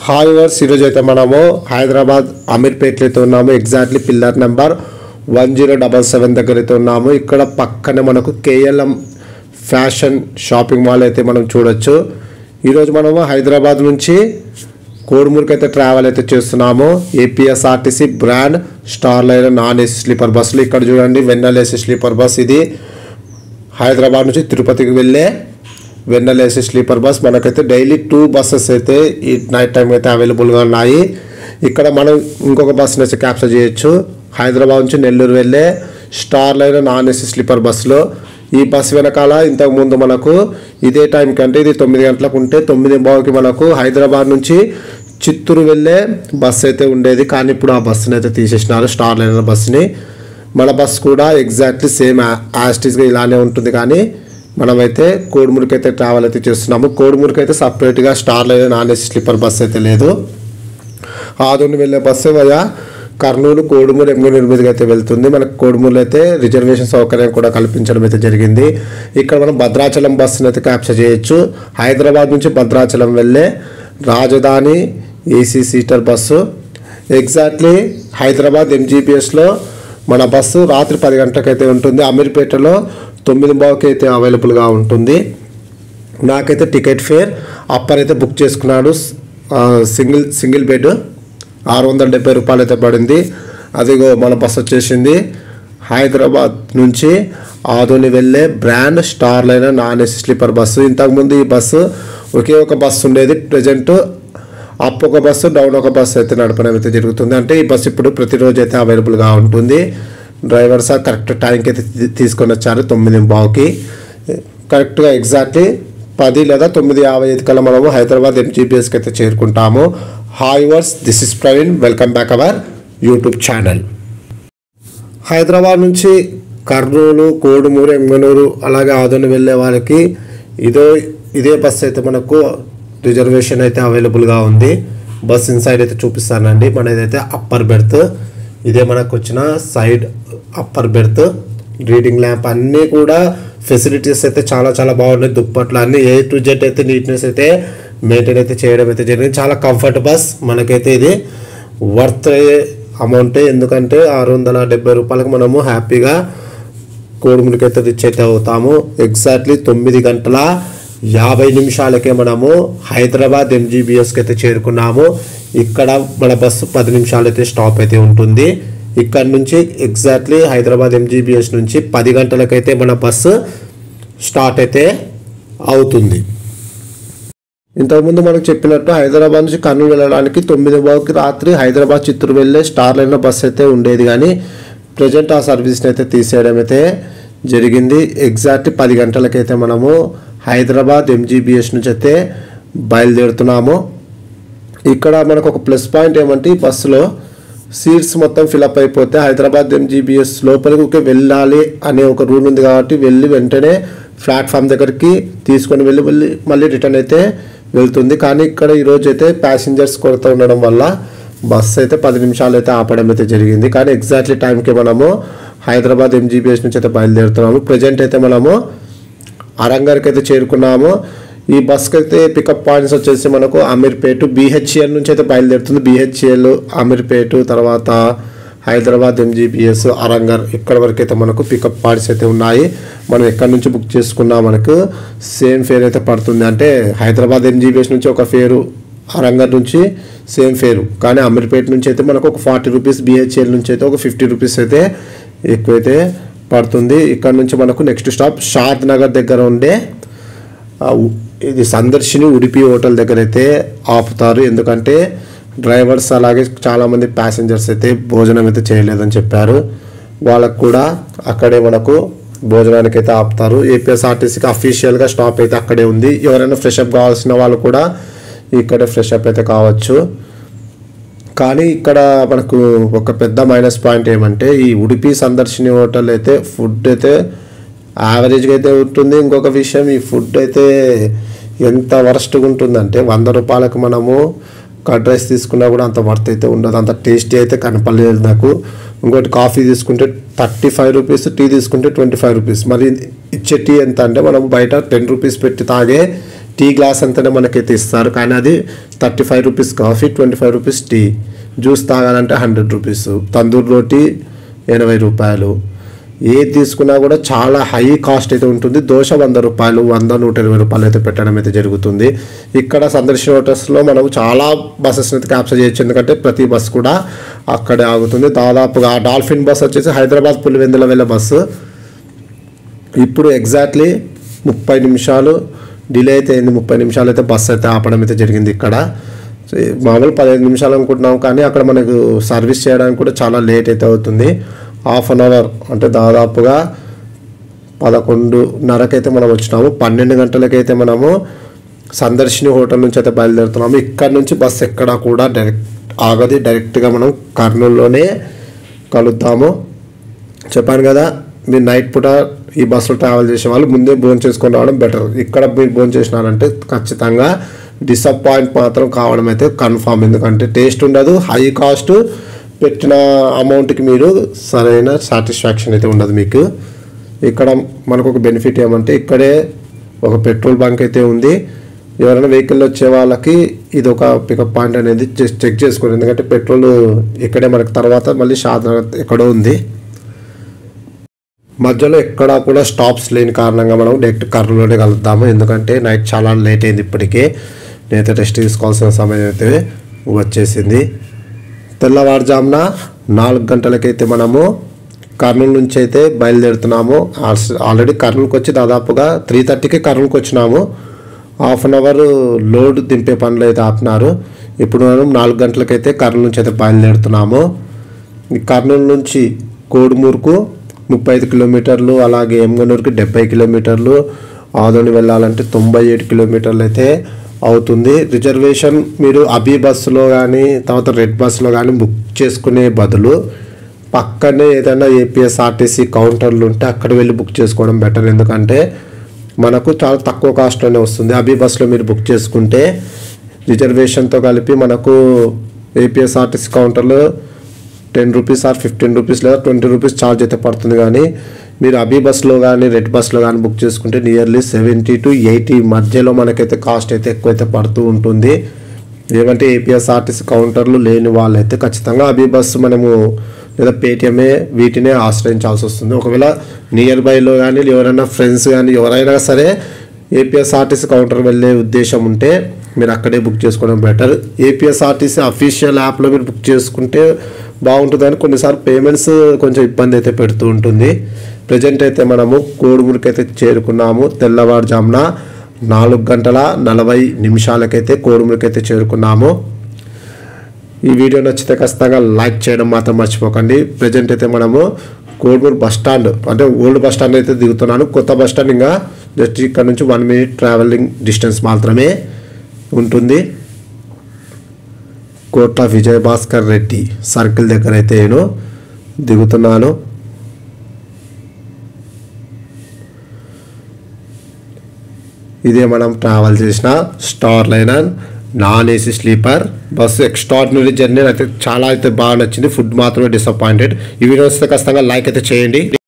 Hi verse ఈరోజు అయితే మనము హైదరాబాద్ అమీర్పేటలో అయితే ఉన్నాము. ఎగ్జాక్ట్లీ పిల్లర్ నెంబర్ 1077 దగ్గర అయితే ఉన్నాము. ఇక్కడ పక్కనే మనకు కేఎల్ఎం ఫ్యాషన్ షాపింగ్ మాల్ అయితే మనం చూడొచ్చు. ఈరోజు మనము హైదరాబాద్ నుంచి కోడుమూరుకి అయితే ట్రావెల్ అయితే చేస్తున్నాము. APSRTC brand star line non AC sleeper బస్సులు. ఇక్కడ చూడండి వెన్నెల ఏసీ స్లీపర్ బస్. ఇది హైదరాబాద్ నుంచి తిరుపతికి వెళ్ళే వెన్నెల ఏసీ స్లీపర్ బస్. మనకైతే డైలీ 2 బస్సెస్ అయితే ఈ నైట్ టైం అయితే అవైలబుల్గా ఉన్నాయి. ఇక్కడ మనం ఇంకొక బస్సుని అయితే క్యాప్చర్ చేయొచ్చు. హైదరాబాద్ నుంచి నెల్లూరు వెళ్ళే star line non AC sleeper బస్సులో. ఈ బస్సు వెనకాల ఇంతకుముందు మనకు ఇదే టైం కంటే ఇది 9 గంటలకు ఉంటే 9:15కి మనకు హైదరాబాద్ నుంచి చిత్తూరు వెళ్ళే బస్సు అయితే ఉండేది. కానీ ఇప్పుడు ఆ బస్సుని అయితే తీసేసినారు, స్టార్ లైన్ బస్సుని. మన బస్సు కూడా ఎగ్జాక్ట్లీ సేమ్ యాస్టీస్గా ఇలానే ఉంటుంది. కానీ మనమైతే కోడుమూరుకి అయితే ట్రావెల్ అయితే చేస్తున్నాము. కోడుమూరుకి అయితే సపరేట్గా star line non AC sleeper bus అయితే లేదు. ఆదోని వెళ్ళే బస్సు వయా కర్నూలు, కోడుమూరు, ఎమ్గనూరు మీదకి అయితే వెళ్తుంది. మనకు కోడుమూరులో అయితే రిజర్వేషన్ సౌకర్యం కూడా కల్పించడం అయితే జరిగింది. ఇక్కడ మనం భద్రాచలం బస్సును అయితే క్యాప్చర్ చేయొచ్చు. హైదరాబాద్ నుంచి భద్రాచలం వెళ్ళే Rajadhani AC seater bus. Exactly Hyderabad ఎంజీబీఎస్లో మన బస్సు రాత్రి 10 గంటలకు అయితే ఉంటుంది. అమీర్పేటలో 9:15కి అయితే అవైలబుల్గా ఉంటుంది. నాకైతే టికెట్ ఫేర్ అప్పర్ అయితే బుక్ చేసుకున్నాడు. సింగిల్ బెడ్ 670 రూపాయలు అయితే పడింది. అదిగో మన బస్సు వచ్చేసింది. హైదరాబాద్ నుంచి ఆదోని వెళ్ళే brand star line non AC sleeper bus. ఇంతకుముందు ఈ బస్సు ఒకే ఒక బస్సు ఉండేది. ప్రజెంట్ అప్ ఒక బస్సు, డౌన్ ఒక బస్సు అయితే నడపడం అయితే జరుగుతుంది. అంటే ఈ బస్సు ఇప్పుడు ప్రతిరోజు అయితే అవైలబుల్గా ఉంటుంది. డ్రైవర్స్ కరెక్ట్ టైంకి అయితే తీసుకొని వచ్చారు. 9:15కి కరెక్ట్గా ఎగ్జాక్ట్లీ 10 లేదా 9:55 కల్లా మనము హైదరాబాద్ ఎంజీబీఎస్కి అయితే చేరుకుంటాము. Hi viewers, this is Praveen. Welcome back our YouTube channel. Hyderabad నుంచి కర్నూలు, కోడుమూరు, ఎమ్గనూరు అలాగే ఆదోని వెళ్ళే వాళ్ళకి ఇదే బస్సు అయితే మనకు రిజర్వేషన్ అయితే అవైలబుల్గా ఉంది. బస్ ఇన్సైడ్ అయితే చూపిస్తానండి. మనదైతే అప్పర్ బెర్త్. ఇదే మనకు వచ్చిన side upper berth. Reading lamp అన్నీ కూడా ఫెసిలిటీస్ అయితే చాలా చాలా బాగున్నాయి. దుప్పట్లు అన్నీ A to Z అయితే నీట్నెస్ అయితే మెయింటైన్ అయితే చేయడం అయితే జరిగింది. చాలా కంఫర్ట్ బస్. మనకైతే ఇది వర్త్ అమౌంటే. ఎందుకంటే 670 రూపాయలకు మనము హ్యాపీగా కోడుమూరుకి అయితే రీచ్ అయితే అవుతాము. ఎగ్జాక్ట్లీ 9:50 మనము హైదరాబాద్ ఎంజీబీఎస్కి అయితే చేరుకున్నాము. ఇక్కడ మన బస్సు 10 నిమిషాలు అయితే స్టాప్ అయితే ఉంటుంది. ఇక్కడ నుంచి ఎగ్జాక్ట్లీ హైదరాబాద్ ఎంజీబీఎస్ నుంచి 10 గంటలకైతే మన బస్సు స్టార్ట్ అయితే అవుతుంది. ఇంతకుముందు మనకు చెప్పినట్టు హైదరాబాద్ నుంచి కర్నూలు వెళ్ళడానికి 9:15కి రాత్రి హైదరాబాద్ చిత్తూరు వెళ్ళే స్టార్ లైన్ బస్సు అయితే ఉండేది. కానీ ప్రజెంట్ ఆ సర్వీస్ని అయితే తీసేయడం అయితే జరిగింది. ఎగ్జాక్ట్లీ 10 గంటలకైతే మనము హైదరాబాద్ ఎంజీబీఎస్ నుంచి అయితే బయలుదేరుతున్నాము. ఇక్కడ మనకు ఒక ప్లస్ పాయింట్ ఏమంటే ఈ బస్సులో సీట్స్ మొత్తం ఫిలప్ అయిపోతే హైదరాబాద్ ఎంజీబీఎస్ లోపలికి వెళ్ళాలి అనే ఒక రూల్ ఉంది. కాబట్టి వెళ్ళి వెంటనే ప్లాట్ఫామ్ దగ్గరికి తీసుకొని వెళ్ళి మళ్ళీ రిటర్న్ అయితే వెళ్తుంది. కానీ ఇక్కడ ఈరోజు అయితే ప్యాసింజర్స్ కొరత ఉండడం వల్ల బస్సు అయితే 10 నిమిషాలు అయితే ఆపడం అయితే జరిగింది. కానీ ఎగ్జాక్ట్లీ టైంకి మనము హైదరాబాద్ ఎంజీబీఎస్ నుంచి అయితే బయలుదేరుతున్నాము. ప్రజెంట్ అయితే మనము అరంగర్కి అయితే చేరుకున్నాము. ఈ బస్కి అయితే పికప్ పాయింట్స్ వచ్చేసి మనకు అమీర్పేట, BHEL నుంచి అయితే బయలుదేరుతుంది. BHEL, అమీర్పేట, తర్వాత హైదరాబాద్ ఎంజీబీఎస్, అరంగర్ ఇక్కడ వరకు అయితే మనకు పికప్ పాయింట్స్ అయితే ఉన్నాయి. మనం ఎక్కడి నుంచి బుక్ చేసుకున్నా మనకు సేమ్ ఫేర్ అయితే పడుతుంది. అంటే హైదరాబాద్ ఎంజీబీఎస్ నుంచి ఒక ఫేరు, అరంగర్ నుంచి సేమ్ ఫేరు. కానీ అమీర్పేట నుంచి అయితే మనకు ఒక 40 రూపీస్, BHEL నుంచి అయితే ఒక 50 రూపీస్ అయితే ఎక్కువైతే పడుతుంది. ఇక్కడ నుంచి మనకు నెక్స్ట్ స్టాప్ షాద్ నగర్ దగ్గర ఉండే ఇది సందర్శిని ఉడిపి హోటల్ దగ్గర అయితే ఆపుతారు. ఎందుకంటే డ్రైవర్స్ అలాగే చాలామంది ప్యాసింజర్స్ అయితే భోజనం అయితే చేయలేదని చెప్పారు. వాళ్ళకు కూడా అక్కడే మనకు భోజనానికి అయితే ఆపుతారు. ఏపీఎస్ఆర్టీసీకి అఫీషియల్గా స్టాప్ అయితే అక్కడే ఉంది. ఎవరైనా ఫ్రెషప్ కావాల్సిన వాళ్ళు కూడా ఇక్కడే ఫ్రెషప్ అయితే కావచ్చు. కానీ ఇక్కడ మనకు ఒక పెద్ద మైనస్ పాయింట్ ఏమంటే ఈ ఉడిపి సందర్శిని హోటల్ అయితే ఫుడ్ అయితే యావరేజ్గా అయితే ఉంటుంది. ఇంకొక విషయం, ఈ ఫుడ్ అయితే ఎంత వరస్ట్గా ఉంటుందంటే 100 రూపాయలకు మనము కర్డ్ రైస్ తీసుకున్నా కూడా అంత వర్త్ అయితే ఉండదు. అంత టేస్టీ అయితే కనపడలేదు నాకు. ఇంకోటి కాఫీ తీసుకుంటే 35 రూపీస్, టీ తీసుకుంటే 25 రూపీస్. మరి ఇచ్చే టీ ఎంత అంటే మనం బయట 10 రూపీస్ పెట్టి తాగే టీ గ్లాస్ అంతనే మనకైతే ఇస్తారు, కానీ అది 35 rupees coffee, 25 rupees tea. Juice తాగాలంటే 100 రూపీస్. తందూరి రోటీ 80 రూపాయలు. ఏది తీసుకున్నా కూడా చాలా హై కాస్ట్ అయితే ఉంటుంది. దోశ 100 రూపాయలు, 100-120 రూపాయలు అయితే పెట్టడం అయితే జరుగుతుంది. ఇక్కడ సందర్శన హోటల్స్లో మనం చాలా బస్సెస్ అయితే క్యాప్చర్ చేయొచ్చు, ఎందుకంటే ప్రతి బస్సు కూడా అక్కడే ఆగుతుంది. దాదాపుగా డాల్ఫిన్ బస్ వచ్చేసి హైదరాబాద్ పులివెందుల వెళ్ళే బస్సు. ఇప్పుడు ఎగ్జాక్ట్లీ 30 నిమిషాలు డిలే అయితే అయింది. 30 నిమిషాలు అయితే బస్సు అయితే ఆపడం అయితే జరిగింది. ఇక్కడ మామూలు 15 నిమిషాలు అనుకుంటున్నాం, కానీ అక్కడ మనకు సర్వీస్ చేయడానికి కూడా చాలా లేట్ అయితే అవుతుంది. హాఫ్ అన్ అవర్ అంటే దాదాపుగా 11:30కైతే మనం వచ్చినాము. 12 గంటలకైతే మనము సందర్శిని హోటల్ నుంచి అయితే బయలుదేరుతున్నాము. ఇక్కడ నుంచి బస్సు ఎక్కడా కూడా డైరెక్ట్ ఆగది. డైరెక్ట్గా మనం కర్నూలులోనే కలుద్దాము. చెప్పాను కదా, మీరు నైట్ పూట ఈ బస్సులో ట్రావెల్ చేసే వాళ్ళు ముందే భోజనం చేసుకొని రావడం బెటర్. ఇక్కడ మీరు భోజనం చేసినారంటే ఖచ్చితంగా డిసప్పాయింట్ మాత్రం కావడం అయితే కన్ఫామ్. ఎందుకంటే టేస్ట్ ఉండదు, హై కాస్ట్, పెట్టిన అమౌంట్కి మీరు సరైన సాటిస్ఫాక్షన్ అయితే ఉండదు మీకు. ఇక్కడ మనకు ఒక బెనిఫిట్ ఏమంటే ఇక్కడే ఒక పెట్రోల్ బంక్ అయితే ఉంది. ఎవరైనా వెహికల్ వచ్చే వాళ్ళకి ఇది ఒక పికప్ పాయింట్ అనేది చెక్ చేసుకోండి, ఎందుకంటే పెట్రోల్ ఇక్కడే మనకి తర్వాత మళ్ళీ షాద్నగర్ ఎక్కడో ఉంది. మధ్యలో ఎక్కడా కూడా స్టాప్స్ లేని కారణంగా మనం డైరెక్ట్ కర్నూలులోనే కలుద్దాము, ఎందుకంటే నైట్ చాలా లేట్ అయింది. ఇప్పటికే నేనైతే రెస్ట్ తీసుకోవాల్సిన సమయం అయితే వచ్చేసింది. తెల్లవారుజామున 4 గంటలకైతే మనము కర్నూలు నుంచి అయితే బయలుదేరుతున్నాము. ఆల్రెడీ కర్నూలుకి వచ్చి దాదాపుగా 3:30కి కర్నూలుకి వచ్చినాము. హాఫ్ అన్ అవర్ లోడ్ దింపే పనులు అయితే ఆపినారు. ఇప్పుడు మనం 4 గంటలకైతే కర్నూలు నుంచి అయితే బయలుదేరుతున్నాము. ఈ కర్నూలు నుంచి కోడుమూరుకు 35 కిలోమీటర్లు, అలాగే ఎమ్గనూరుకి 70 కిలోమీటర్లు, ఆదోని వెళ్ళాలంటే 97 కిలోమీటర్లు అయితే అవుతుంది. రిజర్వేషన్ మీరు అబీ బస్సులో కానీ తర్వాత రెడ్ బస్సులో కానీ బుక్ చేసుకునే బదులు పక్కనే ఏదైనా ఏపీఎస్ఆర్టీసీ కౌంటర్లు ఉంటే అక్కడ వెళ్ళి బుక్ చేసుకోవడం బెటర్, ఎందుకంటే మనకు చాలా తక్కువ కాస్ట్లోనే వస్తుంది. అబీ బస్సులో మీరు బుక్ చేసుకుంటే రిజర్వేషన్తో కలిపి మనకు ఏపీఎస్ఆర్టీసీ కౌంటర్లో 10 రూపీస్ ఆర్ 15 రూపీస్ లేదా 20 రూపీస్ ఛార్జ్ అయితే పడుతుంది. కానీ మీరు అబీ బస్లో కానీ రెడ్ బస్లో కానీ బుక్ చేసుకుంటే నియర్లీ 70 to 80 మధ్యలో మనకైతే కాస్ట్ అయితే ఎక్కువైతే పడుతూ ఉంటుంది. ఏమంటే ఏపీఎస్ఆర్టీసీ కౌంటర్లు లేని వాళ్ళైతే ఖచ్చితంగా అబీ బస్సు మనము లేదా పేటిఎంఏ వీటినే ఆశ్రయించాల్సి వస్తుంది. ఒకవేళ నియర్ బైలో కానీ ఎవరైనా ఫ్రెండ్స్ కానీ ఎవరైనా సరే ఏపీఎస్ఆర్టీసీ కౌంటర్ వెళ్ళే ఉద్దేశం ఉంటే మీరు అక్కడే బుక్ చేసుకోవడం బెటర్. ఏపీఎస్ఆర్టీసీ అఫీషియల్ యాప్లో మీరు బుక్ చేసుకుంటే బాగుంటుంది, కానీ కొన్నిసార్లు పేమెంట్స్ కొంచెం ఇబ్బంది అయితే పెడుతూ ఉంటుంది. ప్రజెంట్ అయితే మనము కోడుమూరుకి అయితే చేరుకున్నాము. తెల్లవారుజామున 4:40 కోడుమూరుకి అయితే చేరుకున్నాము. ఈ వీడియో నచ్చితే ఖచ్చితంగా లైక్ చేయడం మాత్రం మర్చిపోకండి. ప్రజెంట్ అయితే మనము కోడుమూరు బస్ స్టాండ్ అంటే ఓల్డ్ బస్ స్టాండ్ అయితే దిగుతున్నాను. కొత్త బస్ స్టాండ్ ఇంకా జస్ట్ ఇక్కడ నుంచి 1 minute ట్రావెలింగ్ డిస్టెన్స్ మాత్రమే ఉంటుంది. కోట్ల విజయభాస్కర్ రెడ్డి సర్కిల్ దగ్గర అయితే నేను దిగుతున్నాను. ఇదే మనం ట్రావెల్ చేసిన star liner non AC sleeper bus. Extraordinary journey అయితే చాలా అయితే బాగా నచ్చింది. ఫుడ్ మాత్రమే డిసప్పాయింటెడ్. ఈ వీడియో వస్తే ఖచ్చితంగా లైక్ అయితే చేయండి.